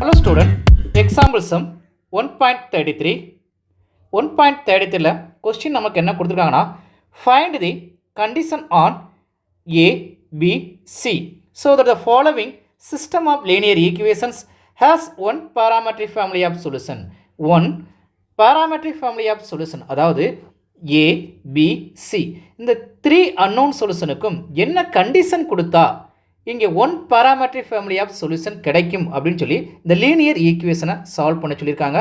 Hello student, example sum 1.33 1.33ல question நமக்கு என்ன கொடுத்திருக்காங்கன்னா find the condition on A, B, C so that the following system of linear equations has one parametric family of solution. One parametric family of solution அதாவது A, B, C இந்த 3 unknown solutionுக்கும் என்ன condition கொடுத்தா இங்கே one parametric family of solution கிடைக்கும் அப்படின்னு சொல்லி இந்த linear ஈக்குவேஷனை சால்வ் பண்ண சொல்லியிருக்காங்க.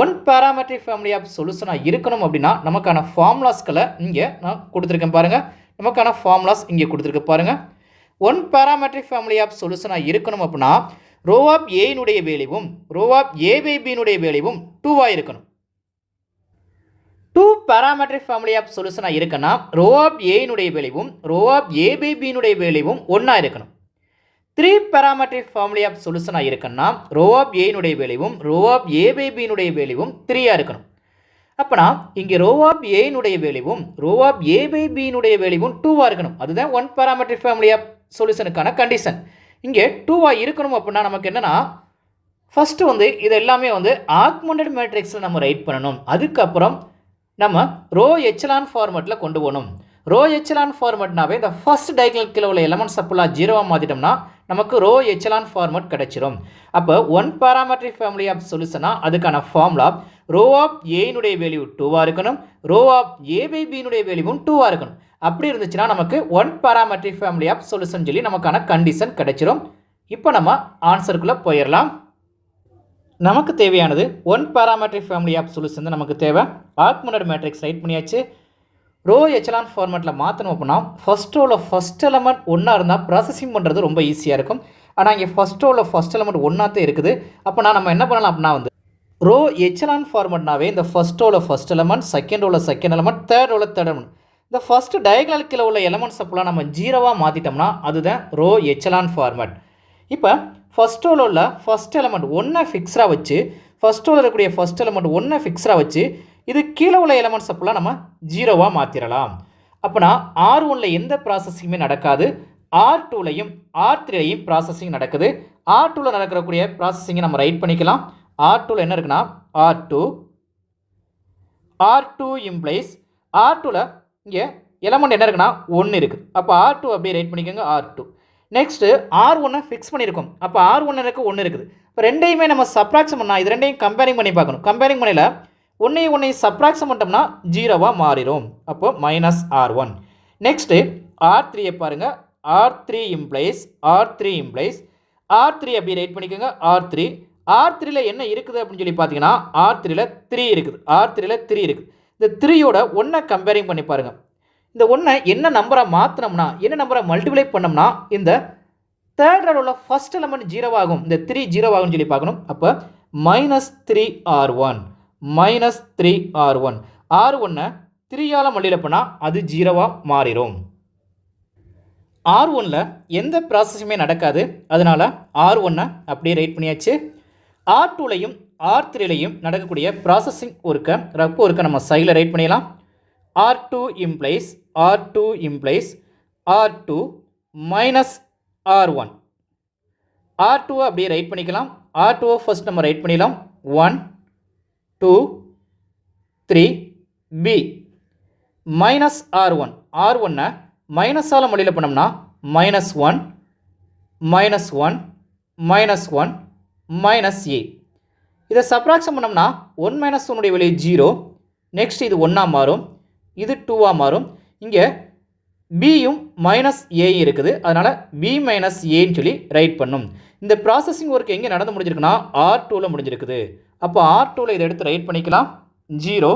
ஒன் பாராமெட்ரிக் ஃபேமிலி ஆஃப் சொல்யூஷனாக இருக்கணும் அப்படின்னா நமக்கான ஃபார்முலாஸ்களை இங்கே நான் கொடுத்துருக்கேன் பாருங்கள். நமக்கான ஃபார்முலாஸ் இங்கே கொடுத்துருக்க பாருங்கள். ஒன் பாராமெட்ரிக் ஃபேமிலி ஆஃப் சொல்யூஷனாக இருக்கணும் அப்படின்னா ரோ ஆஃப் ஏனுடைய வேல்யூவும் ரோ ஆஃப் ஏ பை பியினுடைய வேல்யூவும் 2ஆக இருக்கணும். டூ பாராமெட்ரிக் ஃபேமிலி ஆஃப் சொல்யூஷனாக இருக்குன்னா ரோ ஆஃப் ஏனுடைய வேல்யூவும் ரோ ஆஃப் ஏ பை பியினுடைய வேல்யூவும் 1ஆக இருக்கணும். 3 parametric family of solution இருக்குன்னா ரோ ஆஃப் ஏனுடைய வேல்யூவும் ரோ ஆஃப் ஏ பை பியினுடைய வேல்யூவும் 3ஆக இருக்கணும். அப்போனா இங்கே ரோ ஆஃப் ஏனுடைய வேல்யூவும் ரோ ஆஃப் ஏ பை பியினுடைய வேல்யூவும் 2ஆக இருக்கணும். அதுதான் ஒன் பாராமெட்ரிக் ஃபேமிலி ஆஃப் சொல்யூஷனுக்கான கண்டிஷன். இங்கே 2ஆக இருக்கணும் அப்படின்னா நமக்கு என்னென்னா ஃபஸ்ட்டு இது எல்லாமே ஆக்மெண்டட் மேட்ரிக்ஸில் நம்ம ரைட் பண்ணணும். அதுக்கப்புறம் நம்ம ரோ எச்சலான் ஃபார்மெட்டில் கொண்டு போகணும். ரோ எச்சலான் ஃபார்மெட்னாவே இந்த ஃபர்ஸ்ட் டயகனல் கீழே உள்ள எலமெண்ட்ஸ் அப்பெல்லாம் 0ஆக மாற்றிட்டோம்னா நமக்கு ரோ எச்சலான் ஃபார்மெட் கிடைச்சிரும். அப்போ ஒன் பாராமெட்ரிக் ஃபேமிலி ஆஃப் சொல்யூஷனாக அதுக்கான ஃபார்முலா ரோ ஆஃப் ஏனுடைய வேல்யூ 2ஆக இருக்கணும், ரோ ஆஃப் ஏ பை பியினுடைய வேல்யூவும் 2ஆக இருக்கணும். அப்படி இருந்துச்சுன்னா நமக்கு one parametric family of solution சொல்லி நமக்கான கண்டிஷன் கிடைச்சிரும். இப்போ நம்ம ஆன்சருக்குள்ளே போயிடலாம். நமக்கு தேவையானது one parametric family of solution தான் நமக்கு தேவை. ஆக்மெண்டட் மேட்ரிக்ஸ் ரைட் பண்ணியாச்சு. ரோ எச்சலான் ஃபார்மெட்டில் மாற்றணும் அப்படின்னா ஃபஸ்ட் ரோவில் ஃபஸ்ட் எலமெண்ட் ஒன்றா இருந்தால் ப்ராசஸிங் பண்ணுறது ரொம்ப ஈஸியாக இருக்கும். ஆனால் இங்கே ஃபஸ்ட் ரோவில் ஃபஸ்ட் எலமெண்ட் ஒன்றாத்தே இருக்குது. அப்போனா நம்ம என்ன பண்ணலாம் அப்படின்னா ரோ எச்சலான் ஃபார்மெட்னாவே இந்த ஃபஸ்ட் ரோவில் ஃபஸ்ட் எலமெண்ட், செகண்ட் ரோவில் செகண்ட் எலமெண்ட், தேர்ட் ரோவில் தேர்ட் எலமெண்ட், இந்த ஃபஸ்ட்டு டயகனல் கீழே உள்ள எலமெண்ட்ஸ் அப்போலாம் நம்ம 0ஆக மாற்றிட்டோம்னா அதுதான் ரோ எச்சலான் ஃபார்மெட். இப்போ ஃபஸ்ட் ரோவில் உள்ள ஃபஸ்ட் எலமெண்ட் 1 ஃபிக்ஸாக வச்சு ஃபஸ்ட் ரோவில் இருக்கக்கூடிய ஃபஸ்ட் எலமெண்ட் 1 ஃபிக்ஸாக வச்சு இது கீழே உள்ள எலமெண்ட்ஸ் அப்போலாம் நம்ம 0ஆக மாற்றிடலாம். அப்போனா R1ல் எந்த ப்ராசஸிங்குமே நடக்காது. R2லையும் R3லையும் ப்ராசஸிங் நடக்குது. R2வில் நடக்கக்கூடிய ப்ராசஸிங்கை நம்ம ரைட் பண்ணிக்கலாம். R2வில் என்ன இருக்குன்னா R2 இம்ப்ளைஸ் R2வில் இங்கே எலமெண்ட் என்ன இருக்குன்னா 1 இருக்குது. அப்போ R2 அப்படியே ரைட் பண்ணிக்கோங்க R2. நெக்ஸ்ட்டு R1 ஃபிக்ஸ் பண்ணியிருக்கோம். அப்போ R1 எனக்கு 1 இருக்குது. இப்போ ரெண்டையுமே நம்ம சப்ராக்ஷன் பண்ணால் இது ரெண்டையும் கம்பேரிங் பண்ணி பார்க்கணும். கம்பேரிங் பண்ணல ஒன்றையும் சப்ராக்ஷன் பண்ணிட்டோம்னா 0ஆக மாறிடும். அப்போ -R1. நெக்ஸ்ட்டு R3யை பாருங்கள். R3 இம்ப்ளைஸ் R3 அப்படி ரைட் பண்ணிக்கோங்க R3யில் என்ன இருக்குது அப்படின்னு சொல்லி பார்த்தீங்கன்னா R3யில் 3 இருக்குது. இந்த 3யோட 1 கம்பேரிங் பண்ணி பாருங்கள். இந்த 1 என்ன நம்பரை மாற்றினோம்னா என்ன நம்பரை மல்டிப்ளை பண்ணோம்னா இந்த தேர்ட் ரோவில் உள்ள ஃபஸ்ட் எலமெண்ட் 0 ஆகும். இந்த 3 0 ஆகும்னு சொல்லி பார்க்கணும். அப்போ -3R1 R1 3ஆல் மல்டிப்ளை பண்ணால் அது 0ஆக மாறிடும். R1ல் எந்த ப்ராசஸுமே நடக்காது. அதனால் R1 அப்படியே ரைட் பண்ணியாச்சு. R2லையும் R3லையும் நடக்கக்கூடிய ப்ராசஸிங் ஒர்க்கை நம்ம சைடில் ரைட் பண்ணிடலாம். R2 implies R2 -R1 R2 அப்படியே ரைட் பண்ணிக்கலாம். R2 ஃபர்ஸ்ட் நம்ம ரைட் பண்ணிடலாம். 1 2 3 B -R1 R1 மைனஸால் மல்டிப்ளை பண்ணோம்னா -1 -A. இதை சப்ராக்ஷன் பண்ணோம்னா 1 - 1 வேல்யூ 0. நெக்ஸ்ட் இது 1ஆக மாறும், இது 2ஆக மாறும். இங்கே பியும் -A இருக்குது. அதனால் B -Aன்னு சொல்லி ரைட் பண்ணும். இந்த ப்ராசஸிங் ஒர்க் எங்கே நடந்து முடிஞ்சிருக்குன்னா R2வில் முடிஞ்சிருக்குது. அப்போ R2வில் இதை எடுத்து ரைட் பண்ணிக்கலாம். 0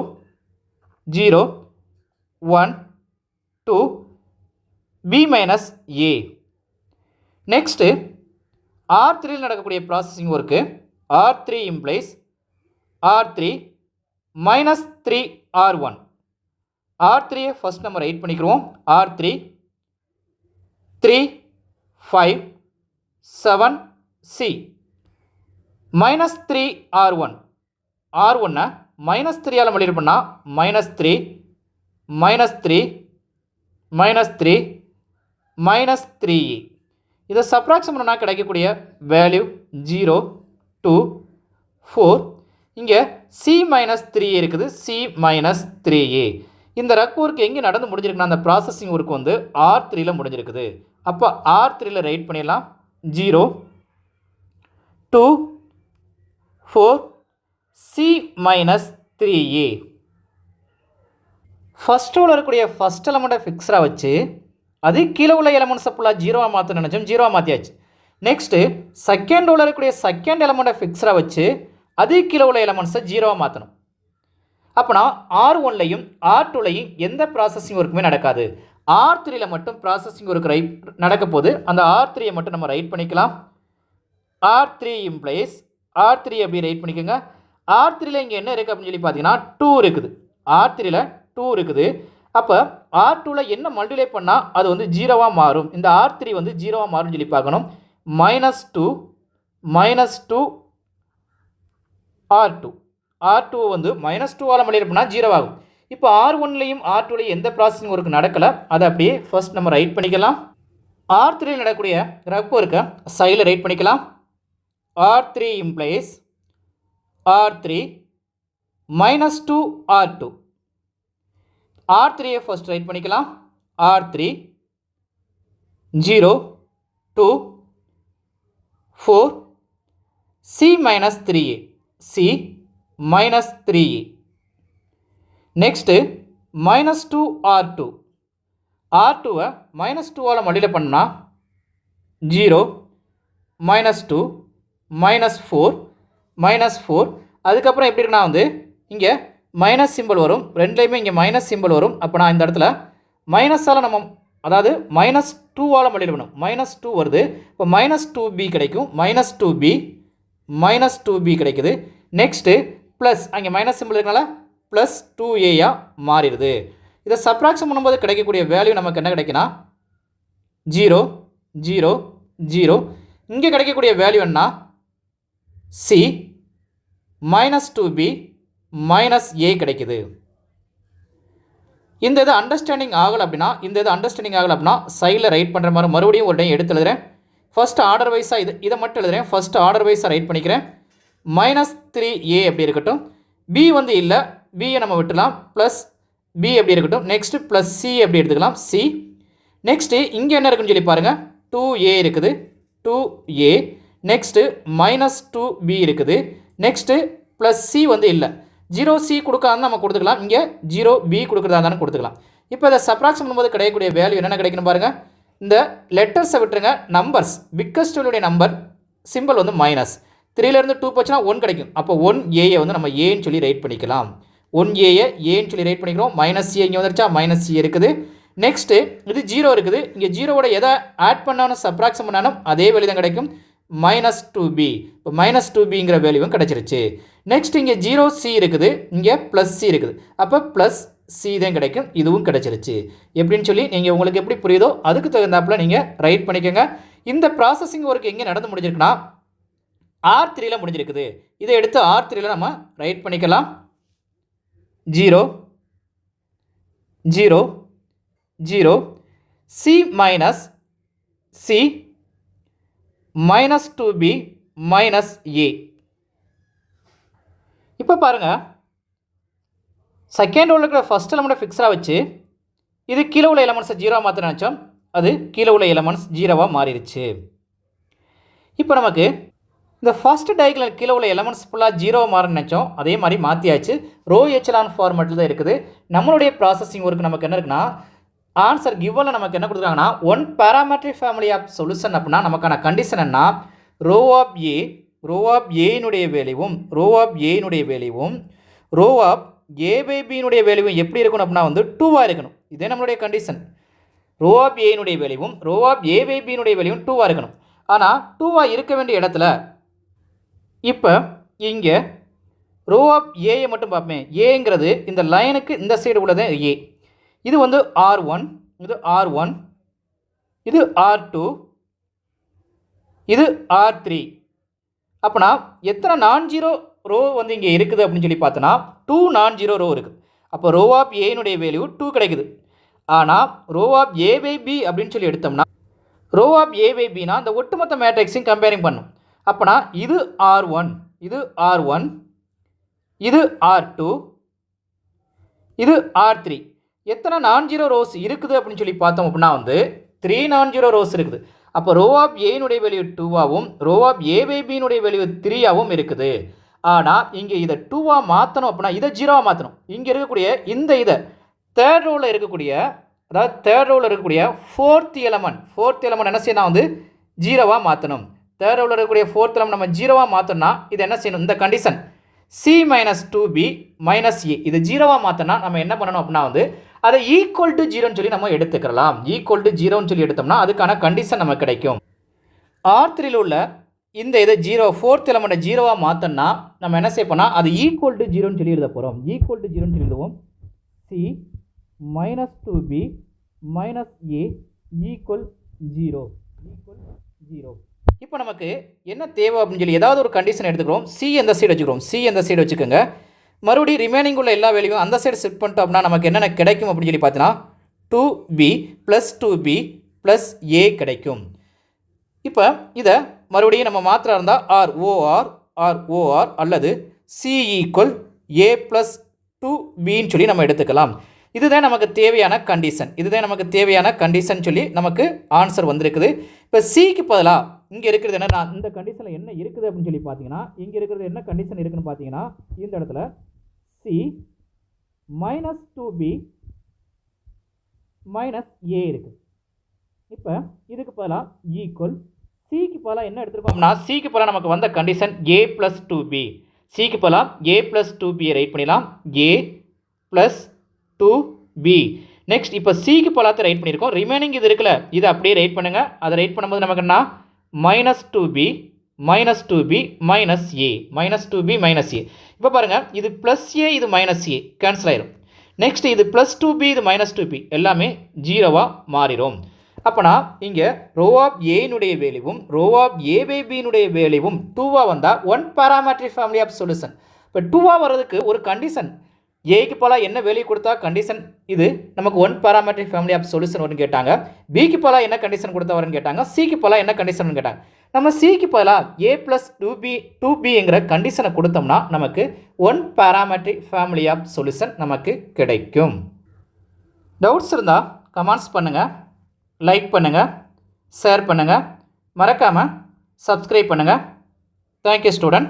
0 1 2 B -A. நெக்ஸ்ட்டு R3யில் நடக்கக்கூடிய processing work R3 implies R3 -3R1 R3யை ஃபஸ்ட் நம்ம ரைட் பண்ணிக்கிறோம். R3 3 5 7 C -3R1 R1 -3ஆல் multiply பண்ணால் -3 -3 -3E. இதை சப்ராக்ஷன் பண்ணால் கிடைக்கக்கூடிய வேல்யூ 0 2 4. இங்கே சி மைனஸ் 3 இருக்குது, சி மைனஸ் 3a. இந்த ரக் ஒர்க் எங்கே நடந்து முடிஞ்சிருக்குன்னா அந்த ப்ராசஸிங் ஒர்க் வந்து R3ல் முடிஞ்சிருக்குது. அப்போ R3ல் ரைட் பண்ணிடலாம். 0 2 4 சி மைனஸ் 3a. ஃபஸ்ட் ரோவில் இருக்கக்கூடிய ஃபஸ்ட் எலமெண்ட்டை ஃபிக்ஸராக வச்சு அது கீழே உள்ள எலமெண்ட்ஸை ஃபுல்லாக ஜீரோவாக மாற்ற நினச்சோம், ஜீரோவாக மாற்றியாச்சு. நெக்ஸ்ட்டு செகண்ட் ரோவில் இருக்கக்கூடிய செகண்ட் எலமெண்ட்டை ஃபிக்ஸராக வச்சு அது கீழே உள்ள எலமெண்ட்ஸை ஜீரோவாக மாற்றணும். அப்போனா R1லையும் R2லையும் எந்த ப்ராசஸிங் ஒர்க்குமே நடக்காது. R3ல் மட்டும் ப்ராசஸிங் ஒர்க் நடக்க போது அந்த R3யை மட்டும் நம்ம ரைட் பண்ணிக்கலாம். R3 இம்ப்ளைஸ் R3 அப்படி ரைட் பண்ணிக்கோங்க. R3ல் இங்கே என்ன இருக்குது அப்படின்னு சொல்லி பார்த்தீங்கன்னா 2 இருக்குது. R3ல் 2 இருக்குது. அப்போ R2ல் என்ன மல்டிப்ளை பண்ணால் அது வந்து ஜீரோவாக மாறும், இந்த R3 வந்து ஜீரோவாக மாறும்னு சொல்லி பார்க்கணும். -2 R2 R2 வந்து -2ஆல் மல்டிப்ளை பண்ணால் ஜீரோவாகும். இப்போ R1லையும் R2லையும் எந்த ப்ராசஸிங் ஒர்க் நடக்கலை, அதை அப்படியே ஃபர்ஸ்ட் நம்ம ரைட் பண்ணிக்கலாம். R3ல் நடக்கக்கூடிய ரக் ஒர்க்கை சைடில் ரைட் பண்ணிக்கலாம். R3 implies R3 -2 R2. R3யை first right பண்ணிக்கலாம். R3 0 2 4 C minus 3a, C minus 3a. Next -2 R2. R2வை -2ஆல் மல்டிப்ளை பண்ணால் 0 -2 -4 -4. அதுக்கப்புறம் எப்படி இருக்குன்னா வந்து இங்கே மைனஸ் சிம்பிள் வரும், ரெண்டுலேயுமே இங்கே மைனஸ் சிம்பிள் வரும். அப்போ நான் இந்த இடத்துல மைனஸால் நம்ம அதாவது -2ஆல் மல்டிப்ளை பண்ணணும், -2 வருது. இப்போ -2b கிடைக்கும், -2b கிடைக்குது. நெக்ஸ்ட்டு ப்ளஸ் அங்கே மைனஸ் சிம்பிள் இருக்கனால +2a மாறிடுது. இதை சப்ராக்ஷன் பண்ணும்போது கிடைக்கக்கூடிய வேல்யூ நமக்கு என்ன கிடைக்குன்னா 0 0 0. இங்கே கிடைக்கக்கூடிய வேல்யூ என்ன C -2b -a கிடைக்குது. இந்த இது அண்டர்ஸ்டாண்டிங் ஆகலை அப்படின்னா சைடில் ரைட் பண்ணுற மாதிரி மறுபடியும் ஒரு டைம் எடுத்து எழுதுகிறேன். ஃபஸ்ட் ஆர்டர் வைஸாக இதை மட்டும் எழுதுகிறேன். ஃபஸ்ட் ஆர்டர் வைஸாக ரைட் பண்ணிக்கிறேன். -3a அப்படி இருக்கட்டும். b வந்து இல்லை, பியை நம்ம விட்டுலாம். +b அப்படி இருக்கட்டும். நெக்ஸ்ட்டு +c அப்படி எடுத்துக்கலாம், c. நெக்ஸ்ட்டு இங்கே என்ன இருக்குன்னு சொல்லி பாருங்கள், 2a இருக்குது, 2a. நெக்ஸ்ட்டு -2b இருக்குது. நெக்ஸ்ட்டு +c வந்து இல்லை, 0c கொடுக்காது நம்ம கொடுத்துக்கலாம். இங்கே 0b கொடுக்குறதா இருந்தாலும் கொடுத்துக்கலாம். இப்போ இதை சப்ராக்ஷன் பண்ணும்போது கிடைக்கக்கூடிய வேல்யூ என்னென்ன கிடைக்கணும் பாருங்கள். இந்த லெட்டர்ஸை விட்டுருங்க, நம்பர்ஸ் பிக்கஸ்ட் வேல்யூடைய நம்பர் சிம்பிள் வந்து -3லேருந்து 2 போச்சுன்னா 1 கிடைக்கும். அப்போ 1a வந்து நம்ம ஏன்னு சொல்லி ரைட் பண்ணிக்கலாம். 1a ஏன்னு சொல்லி ரைட் பண்ணிக்கிறோம். -c இங்கே வந்துருச்சா, -c இருக்குது. நெக்ஸ்ட்டு இது 0 இருக்குது. இங்கே 0வோட எதை ஆட் பண்ணாலும் சப்ராக்ஷன் பண்ணாலும் அதே வேல்யூ தான் கிடைக்கும், -2b. இப்போ -2bங்கிற வேல்யூவும் கிடச்சிருச்சு. நெக்ஸ்ட் இங்கே 0c இருக்குது, இங்கே +c இருக்குது. அப்போ +c தான் கிடைக்கும், இதுவும் கிடச்சிருச்சு. எப்படின்னு சொல்லி நீங்கள் உங்களுக்கு எப்படி புரியுதோ அதுக்கு தகுந்தாப்பில் நீங்கள் ரைட் பண்ணிக்கோங்க. இந்த ப்ராசஸிங் ஒர்க் எங்கே நடந்து முடிஞ்சிருக்குன்னா R3ல் முடிஞ்சிருக்குது. இதை எடுத்து R3ல் நம்ம ரைட் பண்ணிக்கலாம். 0 0 0 C minus C -2b -a. இப்போ பாருங்கள், செகண்ட் ரோவில் இருக்கிற ஃபஸ்ட் எலமெண்ட்டை ஃபிக்ஸராக வச்சு இது கீழே உள்ள எலமெண்ட்ஸை ஜீரோவாக மாற்ற நினச்சோம், அது கீழே உள்ள எலமெண்ட்ஸ் ஜீரோவாக மாறிடுச்சு. இப்போ நமக்கு இந்த ஃபஸ்ட் டயக்ராம் கீழே உள்ள எலமெண்ட்ஸ் ஃபுல்லாக ஜீரோவாக மாற நினச்சோம், அதே மாதிரி மாற்றியாச்சு. ரோ எச்சலான் ஃபார்மேட்டில் தான் இருக்குது. நம்மளுடைய ப்ராசஸிங் ஒர்க் நமக்கு என்ன இருக்குன்னா, ஆன்சர் கிவனில் நமக்கு என்ன கொடுத்துருக்காங்கன்னா 1 பேராமெட்ரிக் ஃபேமிலி ஆஃப் சொல்யூஷன் அப்படின்னா நமக்கான கண்டிஷன் என்ன, ரோ ஆஃப் ஏனுடைய வேல்யூவும் row of a by b வேல்யூவும் எப்படி இருக்கணும் அப்படின்னா வந்து 2ஆக இருக்கணும். இதே நம்மளுடைய கண்டிஷன். ரோ ஆஃப் ஏனுடைய வேல்யூவும் row of a by b வேல்யூவும் 2ஆக இருக்கணும். ஆனால் 2ஆக இருக்க வேண்டிய இடத்துல இப்போ இங்கே ரோ ஆஃப் ஏயை மட்டும் பார்ப்போமே. ஏங்கிறது இந்த லைனுக்கு இந்த சைடு உள்ளது ஏ. இது வந்து R1, இது R2, இது R3. அப்போனா எத்தனை நான் ஜீரோ ரோ வந்து இங்கே இருக்குது அப்படின்னு சொல்லி பார்த்தோன்னா 2 நான் ஜீரோ ரோ இருக்குது. அப்போ ரோ ஆஃப் ஏனுடைய வேல்யூ 2 கிடைக்குது. ஆனால் row of a by b அப்படின்னு சொல்லி எடுத்தோம்னா ரோ ஆஃப் a by bனா இந்த ஒட்டுமொத்த மேட்ரிக்ஸையும் கம்பேரிங் பண்ணும். அப்போனா இது R1, இது R1, இது R2, இது R3. எத்தனை நான் ஜீரோ ரோஸ் இருக்குது அப்படின்னு சொல்லி பார்த்தோம் அப்படின்னா வந்து 3 நான் ஜீரோ ரோஸ் இருக்குது. அப்போ ரோ ஆஃப் ஏனுடைய வேல்யூ 2ஆகவும் ரோ ஆஃப் ஏ பை பியினுடைய வேல்யூ 3ஆகவும் இருக்குது. ஆனால் இங்கே இதை 2ஆக மாற்றணும் அப்படின்னா இதை 0ஆக மாற்றணும். இங்கே இருக்கக்கூடிய இந்த இதை தேர்ட் ரோவில் இருக்கக்கூடிய, அதாவது தேர்ட் ரோவில் இருக்கக்கூடிய ஃபோர்த் எலமெண்ட் என்ன செய்யணும் வந்து 0ஆக மாற்றணும். தேர்ட் ரோவில் இருக்கக்கூடிய ஃபோர்த் எலமெண்ட் நம்ம 0ஆக மாற்றணும்னா இது என்ன செய்யணும், இந்த condition C minus 2B minus A இது 0ஆக மாற்றினா நம்ம என்ன பண்ணணும் அப்படின்னா வந்து அதை ஈக்குவல் டு 0ன்னு சொல்லி நம்ம எடுத்துக்கலாம். ஈக்குவல் டு 0ன்னு சொல்லி எடுத்தோம்னா அதுக்கான கண்டிஷன் நமக்கு கிடைக்கும். R3ல் உள்ள இந்த இதை 0 ஃபோர்த் எலமெண்ட்டை 0ஆக மாற்றோம்னா நம்ம என்ன செய்யப்போனா அது ஈக்குவல் டு 0ன்னு சொல்லி எழுத போகிறோம். ஈக்குவல் டு 0ன்னு சொல்லி எழுதுவோம். C minus 2B minus A equal 0. இப்போ நமக்கு என்ன தேவை அப்படின்னு சொல்லி ஏதாவது ஒரு கண்டிஷன் எடுத்துக்கிறோம். சி எந்த சைடு வச்சுக்கிறோம், சி எந்த சைடு வச்சுக்கோங்க. மறுபடியும் ரிமைனிங் உள்ள எல்லா வேலையும் அந்த சைடு செட் பண்ணிட்டோம் அப்படின்னா நமக்கு என்னென்ன கிடைக்கும் அப்படின்னு சொல்லி பார்த்தீங்கன்னா 2B + 2B + A கிடைக்கும். இப்போ இதை மறுபடியும் நம்ம மாத்திரம் இருந்தால் ROR அல்லது C = A + 2Bன்னு சொல்லி நம்ம எடுத்துக்கலாம். இதுதான் நமக்கு தேவையான கண்டிஷன் சொல்லி நமக்கு ஆன்சர் வந்திருக்குது. இப்போ சிக்கு பதிலாக இங்கே இருக்கிறது என்ன, இந்த கண்டிஷனில் என்ன இருக்குது அப்படின்னு சொல்லி பார்த்தீங்கன்னா இங்கே இருக்கிறது என்ன கண்டிஷன் இருக்குதுன்னு பார்த்தீங்கன்னா இந்த இடத்துல C minus 2B minus A இருக்குது. இப்போ இதுக்கு பதிலாக ஈக்குவல் சிக்கு பதிலாக என்ன எடுத்துருக்கோம்னா சிக்கு பதிலாக நமக்கு வந்த கண்டிஷன் A + 2B. சிக்கு பதிலாக A + 2B ரைட் பண்ணிடலாம். A + 2B. நெக்ஸ்ட் இப்போ சிக்கு பதிலாக ரைட் பண்ணியிருக்கோம். ரிமைனிங் இது இருக்குல்ல, இதை அப்படியே ரைட் பண்ணுங்கள். அதை ரைட் பண்ணும்போது நமக்கு என்ன -2B minus A இப்போ பாருங்கள் இது +A இது -A கேன்சல் ஆயிரும். நெக்ஸ்ட் இது +2B இது -2B எல்லாமே 0ஆக மாறிடும். அப்போனா இங்கே ரோ ஆஃப் ஏனுடைய வேல்யூவும் ரோ ஆஃப் ஏ பை பியினுடைய வேல்யூவும் 2ஆக வந்தால் 1 parametric family of solution. இப்போ 2ஆக வர்றதுக்கு ஒரு கண்டிஷன் ஏக்கு போல என்ன வேல்யூ கொடுத்தா கண்டிஷன் இது நமக்கு 1 parametric family of solution வரும்னு கேட்டாங்க. பிக்கு போல என்ன கண்டிஷன் கொடுத்தா வரும்னு கேட்டாங்க. சிக்கு போல என்ன கண்டிஷன் கேட்டாங்க. நம்ம சிக்கு பதிலாக A + 2Bங்கிற கண்டிஷனை கொடுத்தோம்னா நமக்கு 1 parametric family of solution நமக்கு கிடைக்கும். டவுட்ஸ் இருந்தால் கமெண்ட்ஸ் பண்ணுங்கள், லைக் பண்ணுங்கள், ஷேர் பண்ணுங்கள், மறக்காமல் சப்ஸ்கிரைப் பண்ணுங்கள். Thank you student.